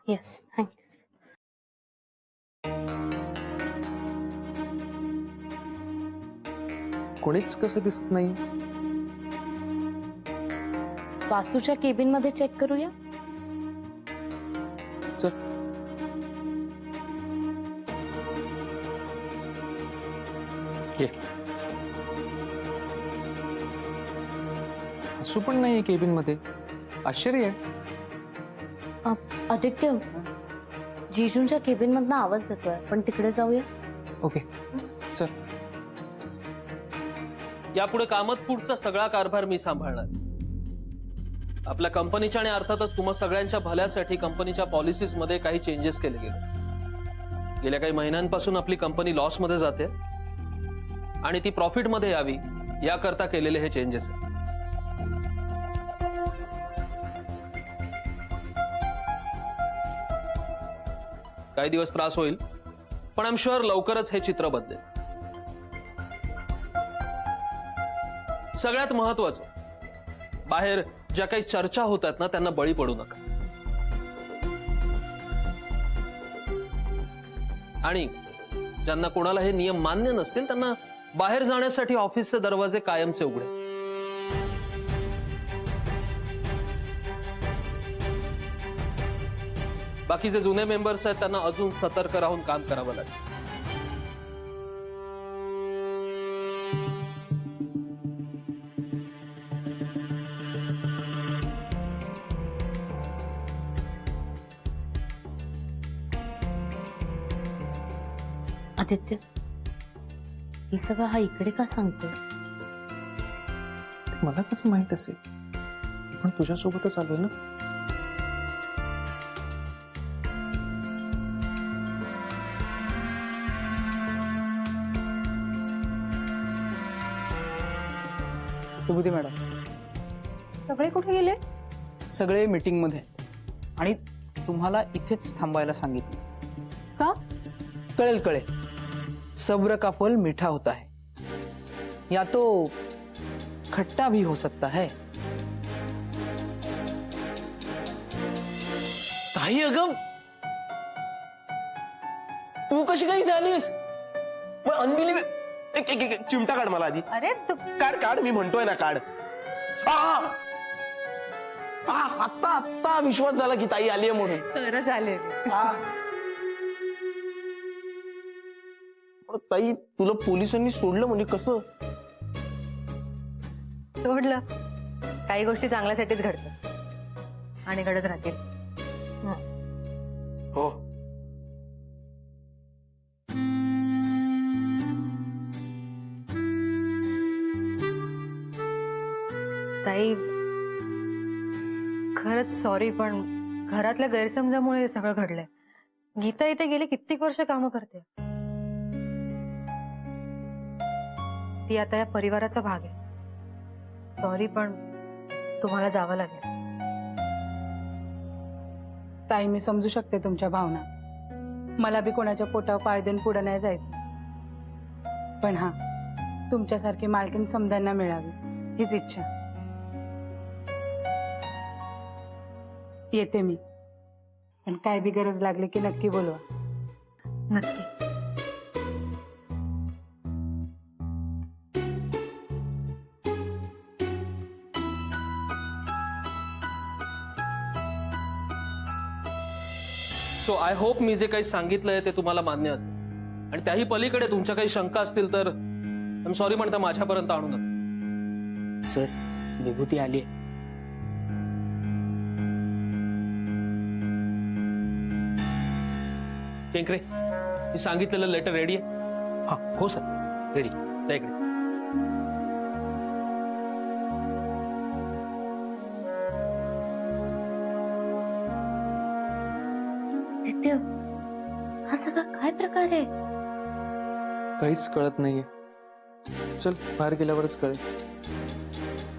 Yes, thank you. कोणीच कसं दिसत नाही. वासूच्या केबिन मध्ये चेक करूया. चल. ये. असू पण नाही केबिन मध्ये. आश्चर्य आहे. आदित्य, जीजूंच्या केबिन मधनं आवाज येतोय, पण तिकडे जाऊया. ओके, चल. यापुढे कामत फूडचा सगळा कारभार मी सांभाळणार. आपल्या कंपनीच्या आणि अर्थातच तुम्हा सगळ्यांच्या भल्यासाठी कंपनीच्या पॉलिसीज मध्ये काही चेंजेस केले गेले. गेल्या काही महिन्यांपासून आपली कंपनी लॉस मध्ये जाते आणि ती प्रॉफिट मध्ये यावी याकरता केलेले हे चेंजेस आहेत. काही दिवस त्रास होईल, पण आय एम शुअर लवकरच हे चित्र बदलेल. सगळ्यात महत्वाचं, बाहेर ज्या काही चर्चा होतात ना त्यांना बळी पडू नका. आणि ज्यांना कोणाला हे नियम मान्य नसतील त्यांना बाहेर जाण्यासाठी ऑफिसचे दरवाजे कायमचे उघडे. बाकी जे जुने मेंबर्स आहेत त्यांना अजून सतर्क राहून काम करावं लागेल. आदित्य, हे सगळं हा इकडे का सांगतोय? मला कसं माहित असेल? पण तुझ्यासोबतच आलो ना. सुबुधी मॅडम, सगळे कुठे गेले? सगळे मीटिंग मध्ये आणि तुम्हाला इथेच थांबायला सांगितलं. का? कळेल कळेल. सब्र का फल मीठा होता है, या तो खट्टा भी हो सकता है. ताई, अगं तू कशी काही झालीस? अनबिलिव्हेबल. एक एक एक चिमटा काढ मला आधी. अरे काढ काढ, मी म्हणतोय ना काढ. आत्ता आत्ता विश्वास झाला की ताई आली आहे म्हणून. खरं झाले. ताई, तुला पोलिसांनी सोडलं म्हणजे कसं? सोडलं. काही गोष्टी चांगल्यासाठीच घडतात आणि घडत राहतील. हो. ताई, खरंच सॉरी, पण घरातल्या गैरसमजामुळे हे सगळं घडलंय. गीता इथे गेली कित्येक वर्ष कामं करते. ती आता या परिवाराचा भाग आहे. सॉरी, पण तुम्हाला जावं लागेल. ताई, मी समजू शकते तुमच्या भावना. मला बी कोणाच्या पोटावर पाय देऊन पुढे नाही जायचं. पण हा, तुमच्यासारखी मालकीण समध्यांना मिळावी हीच इच्छा. येते मी, पण काय बी गरज लागली की नक्की बोलवा. नक्की. सो आय होप मी जे काही सांगितलंय ते तुम्हाला मान्य असेल, आणि त्याही पलीकडे तुमच्या काही शंका असतील तर आय एम सॉरी म्हणता माझ्यापर्यंत आणू नका. सर, विभूती आली. केंकरे, मी सांगितलेलं लेटर रेडी आहे? हा, हो सर, रेडी. त्या इकडे. आदित्य, हा सगळा काय प्रकार आहे? काहीच कळत नाहीये. चल, बाहेर गेल्यावरच कळेल.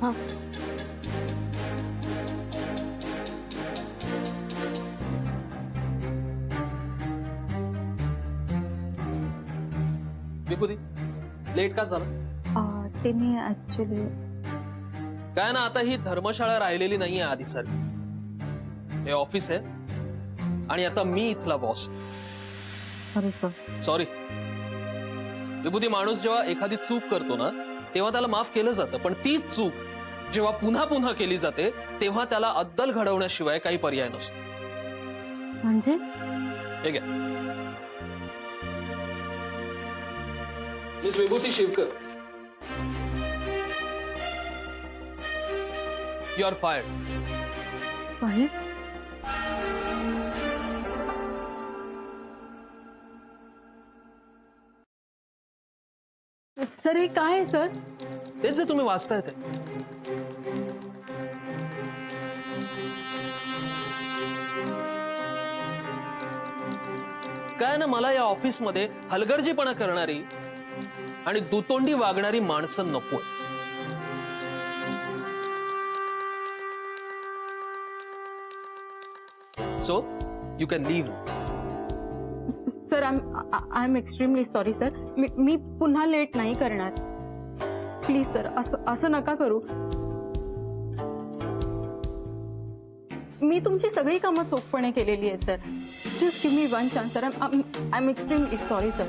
हा. विभूती, लेट का झाला? ते मी ऍक्च्युली काय ना, आता ही धर्मशाळा राहिलेली नाहीये आधी सारखी. हे ऑफिस आहे आणि आता मी इथला बॉस. Sorry sir. सॉरी. विभूती, माणूस जेव्हा एखादी चूक करतो ना तेव्हा त्याला माफ केलं जातं, पण तीच चूक जेव्हा पुन्हा पुन्हा केली जाते तेव्हा त्याला अद्दल घडवण्याशिवाय काही पर्याय नसतो. म्हणजे हे घ्या. Miss Vibhuti Shivkar, you are fired. बाहेर सर, हे काय आहे सर? तेच जे तुम्ही वाचताय ते. काय ना, मला या ऑफिसमध्ये हलगर्जीपणा करणारी आणि दुतोंडी वागणारी माणसं नको. So you can leave. Sir, I am extremely sorry sir. मी पुन्हा लेट नाही करणार. प्लीज सर, असं नका करू. मी तुमची सगळी कामं चोखपणे केलेली आहेत sir. Just give me one chance sir. I am extremely sorry sir.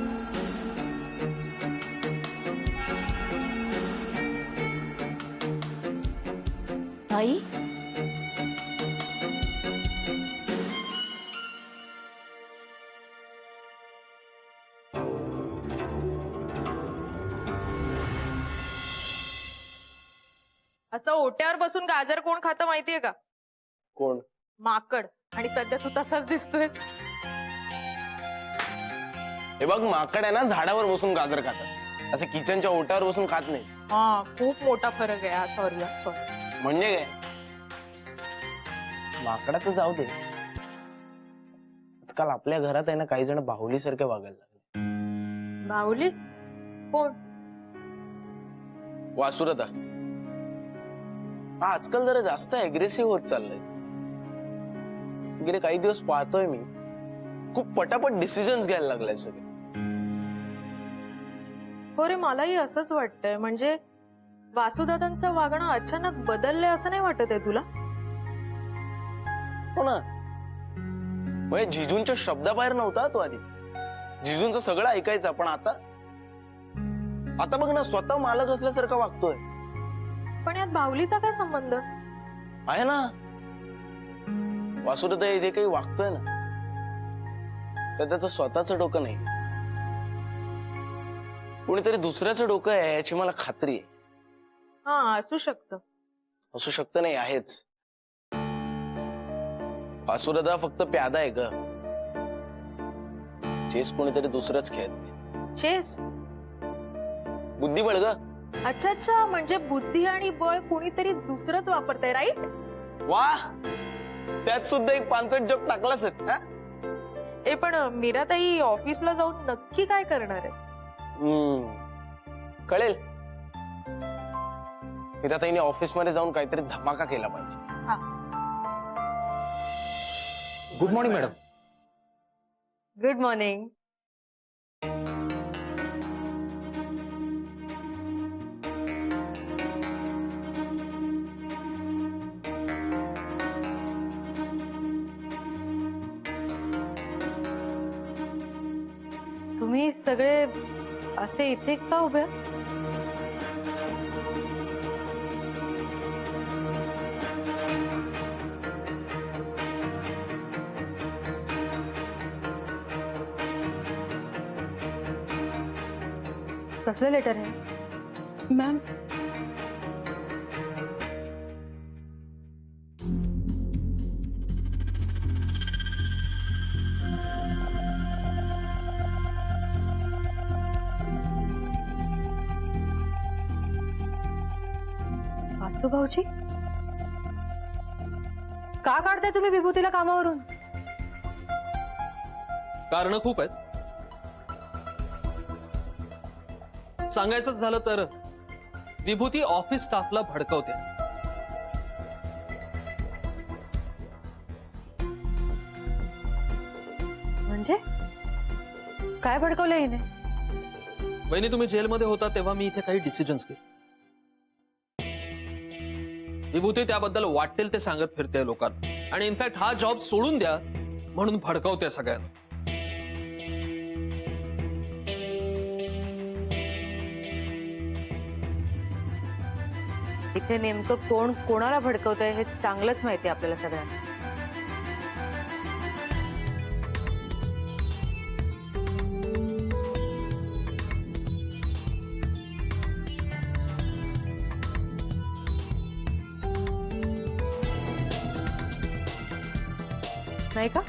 आई, असं ओट्यावर बसून गाजर कोण खातं माहितीये का? कोण? माकड. आणि सध्या तू तसाच दिसतोय. हे बघ, माकड आहे ना झाडावर बसून गाजर खातात, असं किचनच्या ओट्यावर बसून खात नाही. हा, खूप मोठा फरक आहे. Sorry sorry. म्हणजे काय? माकडाचं जाऊ दे. आजकाल आपल्या घरात आहे ना काही जण बाहुली सारखे वागायला लागले. बाहुली? कोण? वासुरता. हा आजकाल जरा जास्त अग्रेसिव्ह होत चाललंय. गेले काही दिवस पाहतोय मी, खूप पटापट डिसिजन्स घ्यायला लागलाय सगळे. हो रे, मलाही असंच वाटतंय. म्हणजे वासुदादांचं वागणं अचानक बदललंय असं नाही वाटत आहे तुला? हो ना. म्हणजे जिजूंच्या शब्दाबाहेर नव्हता तो आधी. जिजूंचं सगळं ऐकायचं, पण आता बघ ना, स्वतः मालक असल्यासारखा वागतोय. पण यात बाहुलीचा काय संबंध आहे ना? वासुदेव जे काही वागतोय ना, तर त्याचं स्वतःचं डोकं नाही, कोणीतरी दुसऱ्याचं डोकं आहे याची मला खात्री आहे. हा, असू शकतं नाही, आहेच. वासुदेव फक्त प्यादा आहे ग. चेस कोणीतरी दुसरंच खेळत. चेस? बुद्धिबळ ग. अच्छा, म्हणजे बुद्धी आणि बळ कोणीतरी दुसरंच वापरतंय, राईट? वाह, त्यात सुद्धा एक पांचट जोक टाकलाच आहे. ए, पण मीराताई ऑफिसला जाऊन नक्की काय करणार आहे? कळेल. मीराताईने ऑफिसमध्ये जाऊन काहीतरी धमाका केला पाहिजे. Good morning madam. Good morning. तुम्ही सगळे असे इथे का उभे? कसलं लेटर आहे? मॅम, वासू भाऊजी, का काढताय तुम्ही विभूतीला कामावरून? कारण खूप आहेत. सांगायचंच झालं तर विभूती ऑफिस स्टाफला भडकवते. म्हणजे काय भडकवलं हिने? वहिनी, तुम्ही जेलमध्ये होता तेव्हा मी इथे काही डिसिजन्स घेतले. विभूती त्याबद्दल वाटेल ते सांगत फिरते लोकांना. आणि इनफॅक्ट हा जॉब सोडून द्या म्हणून भडकवते सगळ्यांना. इथे नेमकं कोण कोणाला भडकवतंय हे चांगलंच माहिती आहे आपल्याला सगळ्यांना. नाही का?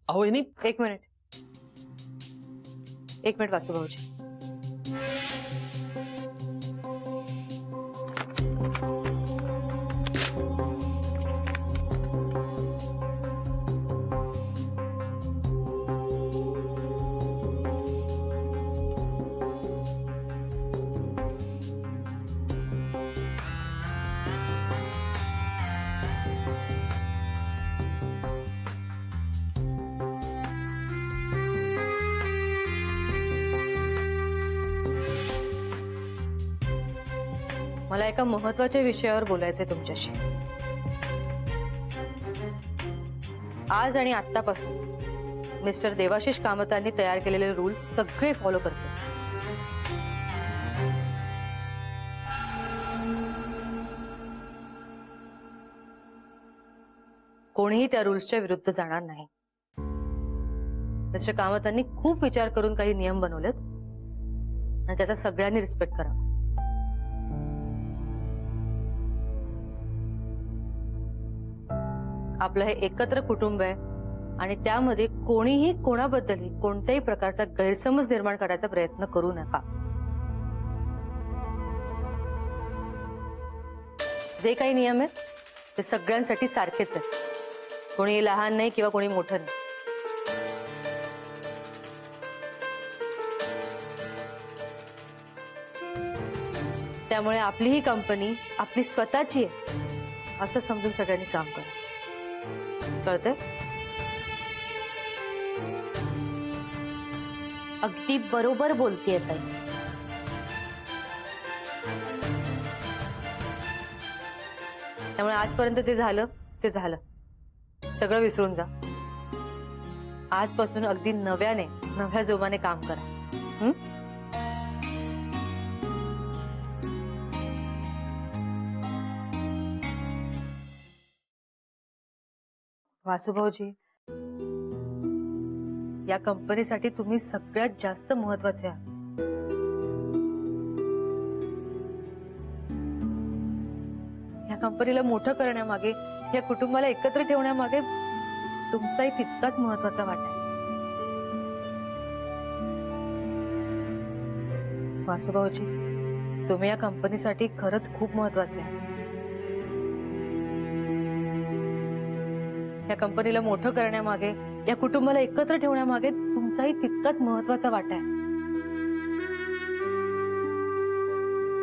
अहो वहिनी, एक मिनिट वासुभाऊजी. मला एका महत्वाच्या विषयावर बोलायचंय तुमच्याशी. आज आणि आत्तापासून मिस्टर देवाशिष कामतांनी तयार केलेले रूल्स सगळे फॉलो करते. कोणीही त्या रूल्सच्या विरुद्ध जाणार नाही. मिस्टर कामतांनी खूप विचार करून काही नियम बनवलेत आणि त्याचा सगळ्यांनी रिस्पेक्ट करावा. आपलं हे एकत्र कुटुंब आहे आणि त्यामध्ये कोणीही कोणाबद्दलही कोणत्याही प्रकारचा गैरसमज निर्माण करायचा प्रयत्न करू नका. जे काही नियम आहेत ते सगळ्यांसाठी सारखेच आहेत. कोणी लहान नाही किंवा कोणी मोठं नाही. त्यामुळे आपली ही कंपनी आपली स्वतःची आहे असं समजून सगळ्यांनी काम करा. कळतंय? अगदी बरोबर बोलतेय ताई. त्यामुळे आजपर्यंत जे झालं ते झालं. सगळं विसरून जा. आजपासून अगदी नव्या जोमाने काम करा. वासुभाऊजी, या कंपनीसाठी तुम्ही सगळ्यात जास्त महत्वाचे आहात. या कंपनीला मोठं करण्यामागे, या कुटुंबाला एकत्र ठेवण्यामागे तुमचाही तितकाच महत्वाचा वाटा आहे. वासुभाऊजी, तुम्ही या कंपनीसाठी खरंच खूप महत्वाचे आहे. या कंपनीला मोठं करण्यामागे, या कुटुंबाला एकत्र ठेवण्यामागे तुमचाही तितकाच महत्वाचा वाटा आहे.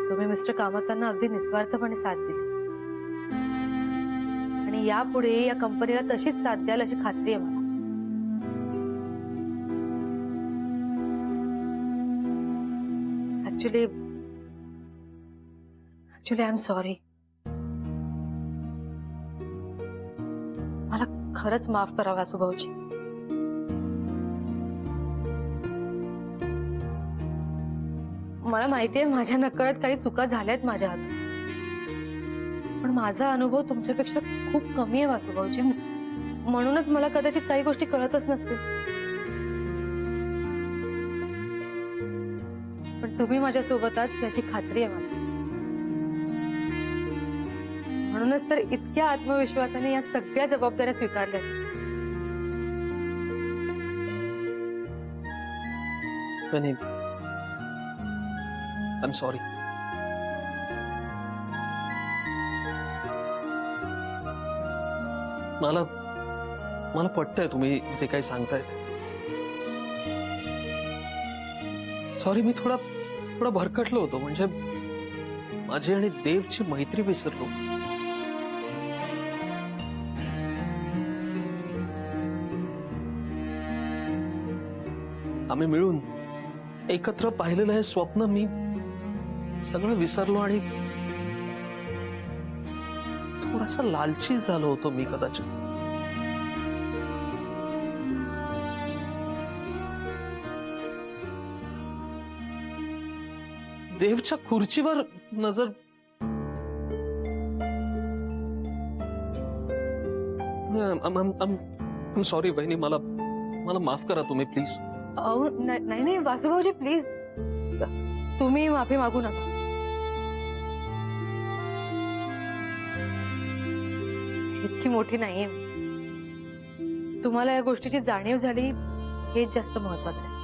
तुम्ही मिस्टर कामतांना अगदी निस्वार्थपणे साथ दिली आणि यापुढे या कंपनीला तशीच साथ द्याल अशी खात्री आहे मला. Actually I am sorry. मला खरंच माफ करा वासुभाऊजी. मला माहितीये माझ्या नकळत काही चुका झाल्यात माझ्या हातून, पण माझा अनुभव तुमच्यापेक्षा खूप कमी आहे वासुभाऊजी. म्हणूनच मला कदाचित काही गोष्टी कळतच नसतील. पण तुम्ही माझ्या सोबत आहात याची खात्री आहे मला. म्हणूनच तर इतक्या आत्मविश्वासाने या सगळ्या जबाबदाऱ्या स्वीकारल्या. I am sorry. मला पटतंय तुम्ही जे काही सांगतायत. सॉरी, मी थोडा भरकटलो होतो. म्हणजे माझी आणि देवची मैत्री विसरलो. आम्ही मिळून एकत्र पाहिलेलं हे स्वप्न मी सगळं विसरलो आणि थोडासा लालची झालो होतो मी कदाचित. देवच्या खुर्चीवर नजर सॉरी बहिणी, मला मला माफ करा तुम्ही प्लीज. अहो नाही नाही वासुभाऊजी प्लीज, तुम्ही माफी मागू नका. इतकी मोठी नाहीये मी. तुम्हाला या गोष्टीची जाणीव झाली हेच जास्त महत्वाचं आहे.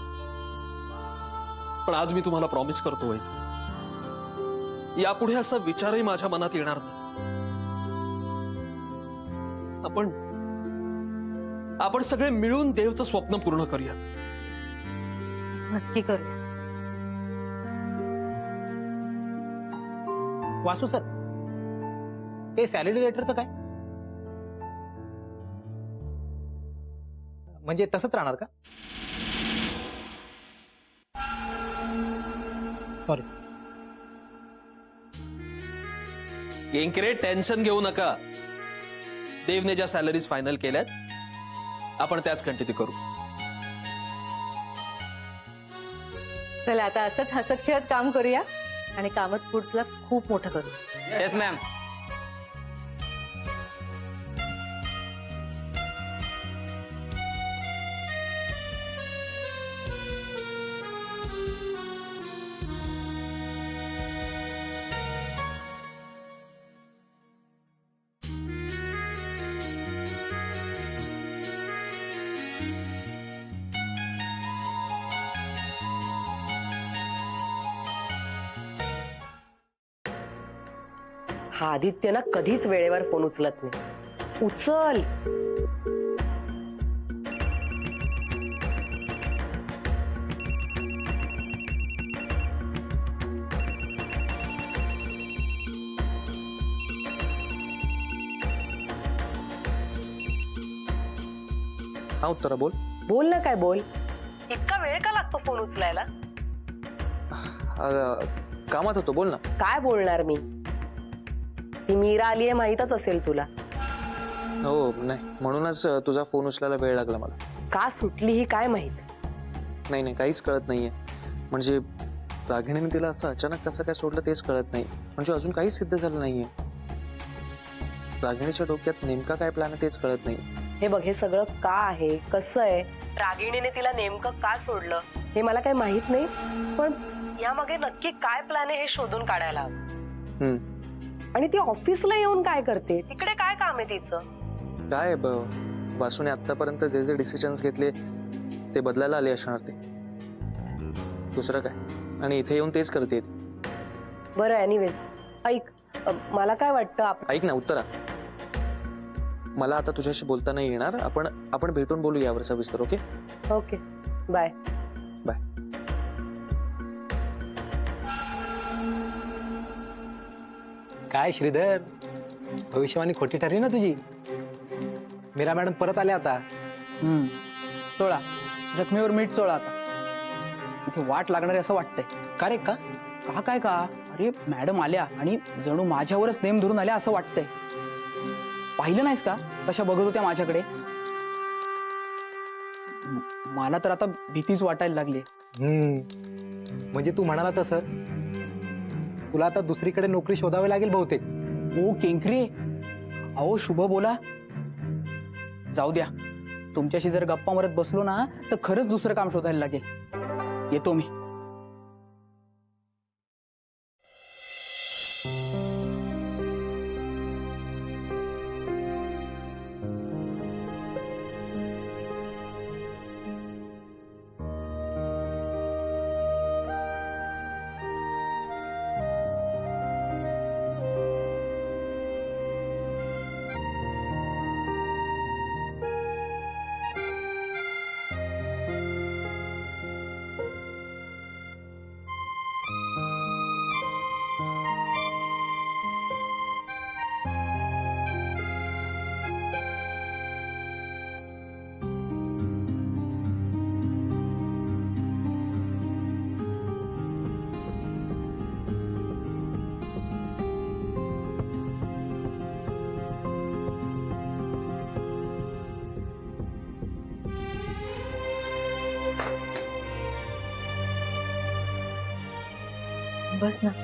पण आज मी तुम्हाला प्रॉमिस करतोय, यापुढे असा विचारही माझ्या मनात येणार नाही. आपण सगळे मिळून देवचं स्वप्न पूर्ण करूया. नक्की करू. वासू सर, ते सॅलरी लेटरचं काय? म्हणजे तसंच राहणार का? सॉरी. येंकरे टेन्शन घेऊ नका. देवने ज्या सॅलरीज फायनल केल्यात आपण त्याच कंटिन्यू करू. चला आता असंच हसत खेळत काम करूया आणि कामत फूड्सला खूप मोठं करू. Yes ma'am. हा आदित्य ना कधीच वेळेवर फोन उचलत नाही. उचल. हा उत्तरा बोल. बोल ना, काय बोल. इतका वेळ का लागतो फोन उचलायला? कामात होतो, बोल ना. काय बोलणार मी? ती मीरा आली आहे माहीतच असेल तुला. हो, नाही म्हणूनच तुझा फोन उचलायला वेळ लागला मला. का सुटली ही काय माहित. नाही नाही, काहीच कळत नाहीये. म्हणजे रागिणीने तिला असं अचानक कसं काय सोडलं तेच कळत नाही. म्हणजे अजून काहीच सिद्ध झालं नाहीये. रागिणीच्या डोक्यात नेमका काय प्लॅन आहे तेच कळत नाही. हे बघ, हे सगळं का आहे, कसं आहे, रागिणीने तिला नेमकं का सोडलं हे मला काही माहित नाही. पण यामागे नक्की काय प्लॅन आहे हे शोधून काढायला हवं. आणि ती ऑफिसला येऊन काय करते, तिकडे काय काम आहे तिचं? काय वासूने आतापर्यंत जे जे डिसिजन्स घेतले ते बदलायला आले असणार ते. दुसरं काय. आणि इथे येऊन तेच करते. बरं, एनिवेज ऐक, मला काय वाटतं, ऐक ना उत्तरा, मला आता तुझ्याशी बोलता नाही येणार. आपण भेटून बोलू यावर सविस्तर. Okay okay, bye bye. काय श्रीधर, भविष्यवाणी खोटी ठरली ना तुझी. मीरा मॅडम परत आल्या आता. चोळा जखमीवर मीठ चोळा. आता इथे वाट लागणार असं वाटतंय. का रे, का? का काय का? अरे मॅडम आल्या आणि जणू माझ्यावरच नेम धरून आल्या असं वाटतंय. पाहिलं नाहीस का कशा बघत होत्या माझ्याकडे? मला तर आता भीतीच वाटायला लागली. म्हणजे तू म्हणाला तसं तुला आता दुसरीकडे नोकरी शोधावी लागेल बहुतेक. ओ केंकरे, अहो शुभ बोला. जाऊ द्या, तुमच्याशी जर गप्पा मारत बसलो ना तर खरंच दुसरं काम शोधायला लागेल. येतो मी. बस ना.